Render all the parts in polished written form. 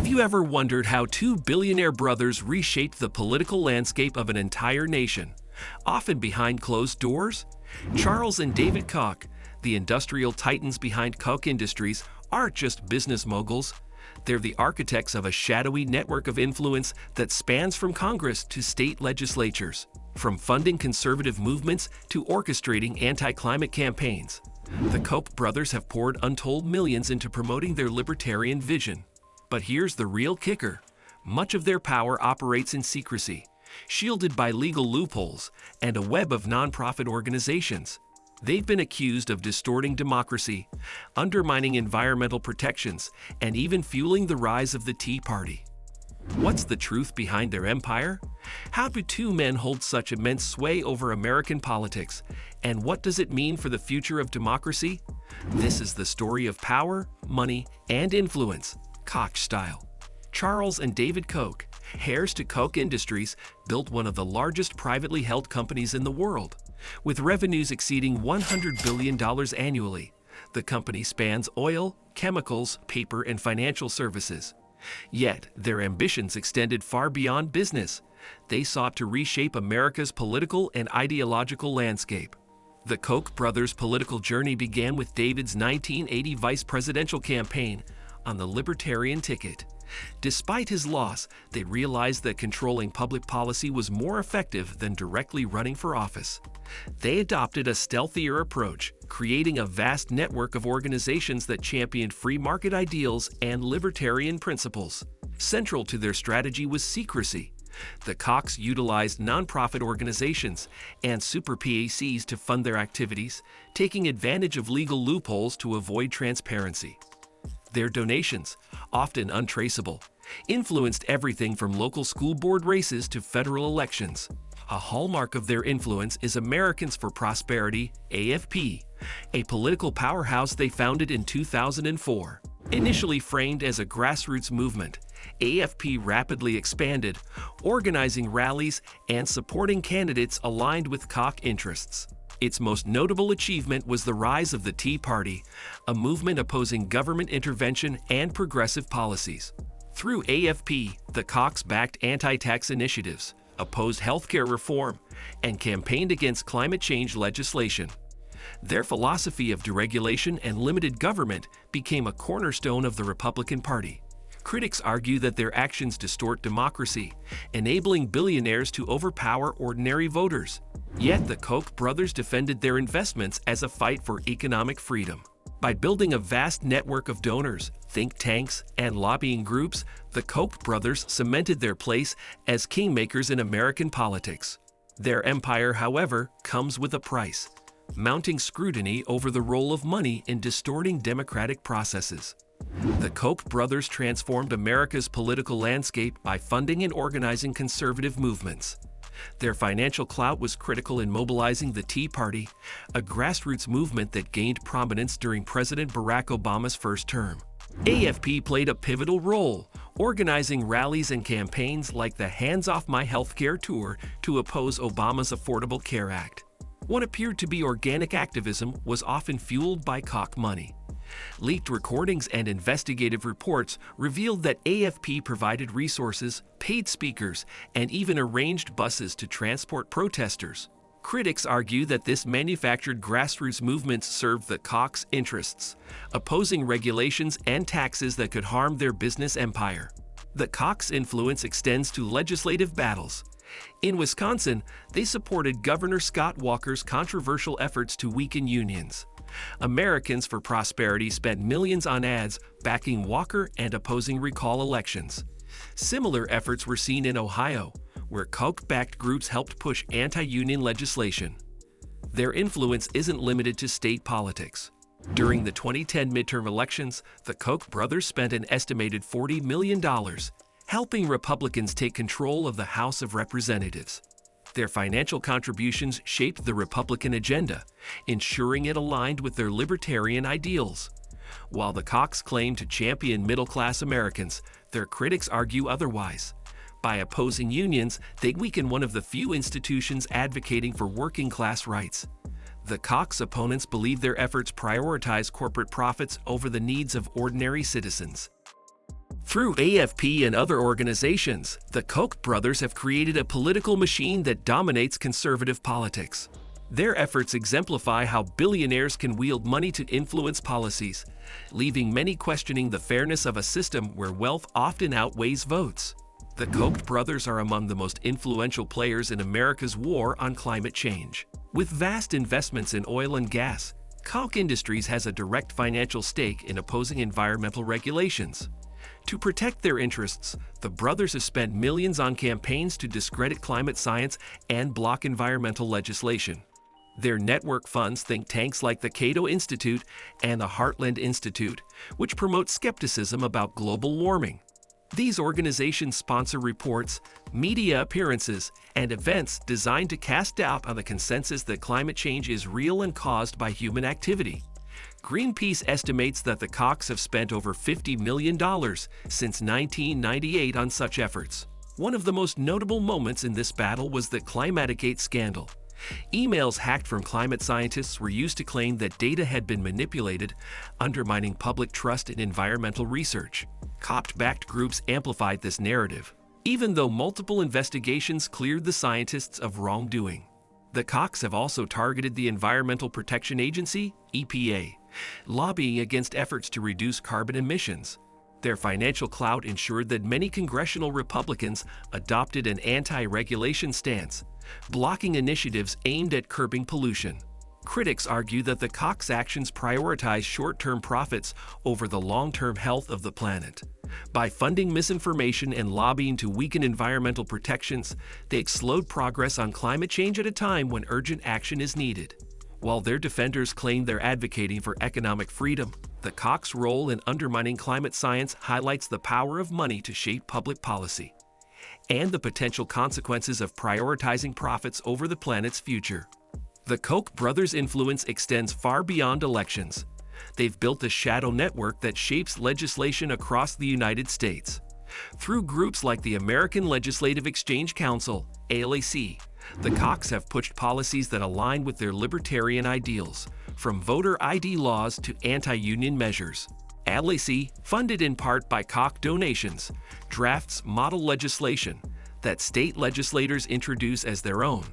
Have you ever wondered how two billionaire brothers reshaped the political landscape of an entire nation, often behind closed doors? Charles and David Koch, the industrial titans behind Koch Industries, aren't just business moguls. They're the architects of a shadowy network of influence that spans from Congress to state legislatures, from funding conservative movements to orchestrating anti-climate campaigns. The Koch brothers have poured untold millions into promoting their libertarian vision. But here's the real kicker. Much of their power operates in secrecy, shielded by legal loopholes and a web of nonprofit organizations. They've been accused of distorting democracy, undermining environmental protections, and even fueling the rise of the Tea Party. What's the truth behind their empire? How do two men hold such immense sway over American politics? And what does it mean for the future of democracy? This is the story of power, money, and influence, Koch style. Charles and David Koch, heirs to Koch Industries, built one of the largest privately held companies in the world. With revenues exceeding $100 billion annually, the company spans oil, chemicals, paper, and financial services. Yet, their ambitions extended far beyond business. They sought to reshape America's political and ideological landscape. The Koch brothers' political journey began with David's 1980 vice presidential campaign on the Libertarian ticket. Despite his loss, they realized that controlling public policy was more effective than directly running for office. They adopted a stealthier approach, creating a vast network of organizations that championed free market ideals and libertarian principles. Central to their strategy was secrecy. The Kochs utilized nonprofit organizations and super PACs to fund their activities, taking advantage of legal loopholes to avoid transparency. Their donations, often untraceable, influenced everything from local school board races to federal elections. A hallmark of their influence is Americans for Prosperity, AFP, a political powerhouse they founded in 2004. Initially framed as a grassroots movement, AFP rapidly expanded, organizing rallies and supporting candidates aligned with Koch interests. Its most notable achievement was the rise of the Tea Party, a movement opposing government intervention and progressive policies. Through AFP, the Kochs backed anti-tax initiatives, opposed healthcare reform, and campaigned against climate change legislation. Their philosophy of deregulation and limited government became a cornerstone of the Republican Party. Critics argue that their actions distort democracy, enabling billionaires to overpower ordinary voters. Yet the Koch brothers defended their investments as a fight for economic freedom. By building a vast network of donors, think tanks, and lobbying groups, the Koch brothers cemented their place as kingmakers in American politics. Their empire, however, comes with a price: mounting scrutiny over the role of money in distorting democratic processes. The Koch brothers transformed America's political landscape by funding and organizing conservative movements. Their financial clout was critical in mobilizing the Tea Party, a grassroots movement that gained prominence during President Barack Obama's first term. AFP played a pivotal role, organizing rallies and campaigns like the Hands Off My Healthcare Tour to oppose Obama's Affordable Care Act. What appeared to be organic activism was often fueled by Koch money. Leaked recordings and investigative reports revealed that AFP provided resources, paid speakers, and even arranged buses to transport protesters. Critics argue that this manufactured grassroots movement served the Kochs' interests, opposing regulations and taxes that could harm their business empire. The Kochs' influence extends to legislative battles. In Wisconsin, they supported Governor Scott Walker's controversial efforts to weaken unions. Americans for Prosperity spent millions on ads backing Walker and opposing recall elections. Similar efforts were seen in Ohio, where Koch-backed groups helped push anti-union legislation. Their influence isn't limited to state politics. During the 2010 midterm elections, the Koch brothers spent an estimated $40 million, helping Republicans take control of the House of Representatives. Their financial contributions shaped the Republican agenda, ensuring it aligned with their libertarian ideals. While the Kochs claim to champion middle-class Americans, their critics argue otherwise. By opposing unions, they weaken one of the few institutions advocating for working-class rights. The Kochs' opponents believe their efforts prioritize corporate profits over the needs of ordinary citizens. Through AFP and other organizations, the Koch brothers have created a political machine that dominates conservative politics. Their efforts exemplify how billionaires can wield money to influence policies, leaving many questioning the fairness of a system where wealth often outweighs votes. The Koch brothers are among the most influential players in America's war on climate change. With vast investments in oil and gas, Koch Industries has a direct financial stake in opposing environmental regulations. To protect their interests, the brothers have spent millions on campaigns to discredit climate science and block environmental legislation. Their network funds think tanks like the Cato Institute and the Heartland Institute, which promote skepticism about global warming. These organizations sponsor reports, media appearances, and events designed to cast doubt on the consensus that climate change is real and caused by human activity. Greenpeace estimates that the Kochs have spent over $50 million since 1998 on such efforts. One of the most notable moments in this battle was the Climategate scandal. Emails hacked from climate scientists were used to claim that data had been manipulated, undermining public trust in environmental research. Koch-backed groups amplified this narrative, even though multiple investigations cleared the scientists of wrongdoing. The Kochs have also targeted the Environmental Protection Agency, EPA, lobbying against efforts to reduce carbon emissions. Their financial clout ensured that many congressional Republicans adopted an anti-regulation stance, blocking initiatives aimed at curbing pollution. Critics argue that the Koch's actions prioritize short-term profits over the long-term health of the planet. By funding misinformation and lobbying to weaken environmental protections, they slowed progress on climate change at a time when urgent action is needed. While their defenders claim they're advocating for economic freedom, the Koch's role in undermining climate science highlights the power of money to shape public policy and the potential consequences of prioritizing profits over the planet's future. The Koch brothers' influence extends far beyond elections. They've built a shadow network that shapes legislation across the United States. Through groups like the American Legislative Exchange Council, ALEC, the Kochs have pushed policies that align with their libertarian ideals, from voter ID laws to anti-union measures. ALEC, funded in part by Koch donations, drafts model legislation that state legislators introduce as their own.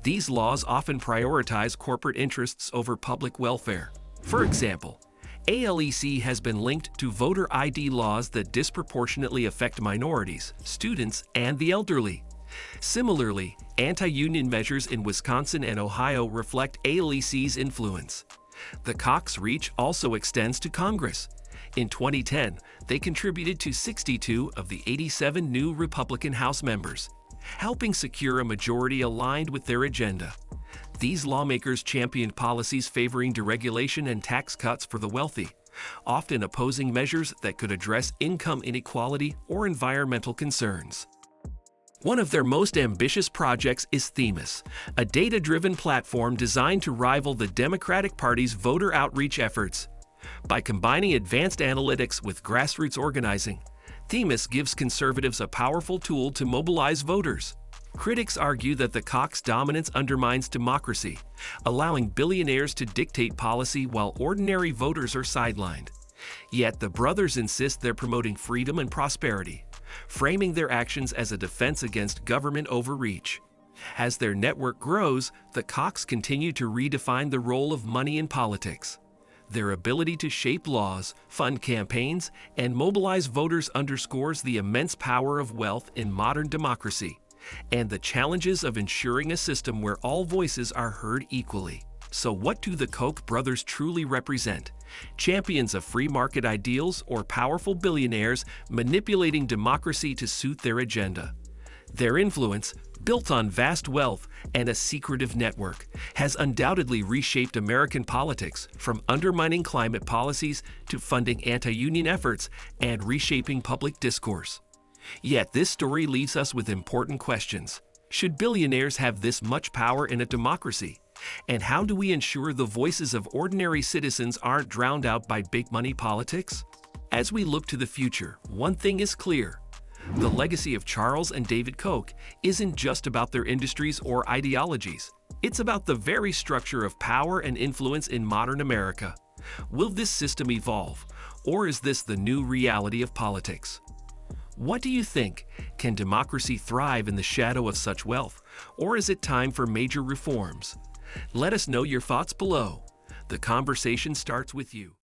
These laws often prioritize corporate interests over public welfare. For example, ALEC has been linked to voter ID laws that disproportionately affect minorities, students, and the elderly. Similarly, anti-union measures in Wisconsin and Ohio reflect ALEC's influence. The Koch's reach also extends to Congress. In 2010, they contributed to 62 of the 87 new Republican House members, helping secure a majority aligned with their agenda. These lawmakers championed policies favoring deregulation and tax cuts for the wealthy, often opposing measures that could address income inequality or environmental concerns. One of their most ambitious projects is Themis, a data-driven platform designed to rival the Democratic Party's voter outreach efforts. By combining advanced analytics with grassroots organizing, Themis gives conservatives a powerful tool to mobilize voters. Critics argue that the Koch's dominance undermines democracy, allowing billionaires to dictate policy while ordinary voters are sidelined. Yet the brothers insist they're promoting freedom and prosperity, framing their actions as a defense against government overreach. As their network grows, the Kochs continue to redefine the role of money in politics. Their ability to shape laws, fund campaigns, and mobilize voters underscores the immense power of wealth in modern democracy and the challenges of ensuring a system where all voices are heard equally. So what do the Koch brothers truly represent? Champions of free market ideals or powerful billionaires manipulating democracy to suit their agenda? Their influence, built on vast wealth and a secretive network, has undoubtedly reshaped American politics, from undermining climate policies to funding anti-union efforts and reshaping public discourse. Yet this story leaves us with important questions. Should billionaires have this much power in a democracy? And how do we ensure the voices of ordinary citizens aren't drowned out by big money politics? As we look to the future, one thing is clear. The legacy of Charles and David Koch isn't just about their industries or ideologies. It's about the very structure of power and influence in modern America. Will this system evolve, or is this the new reality of politics? What do you think? Can democracy thrive in the shadow of such wealth, or is it time for major reforms? Let us know your thoughts below. The conversation starts with you.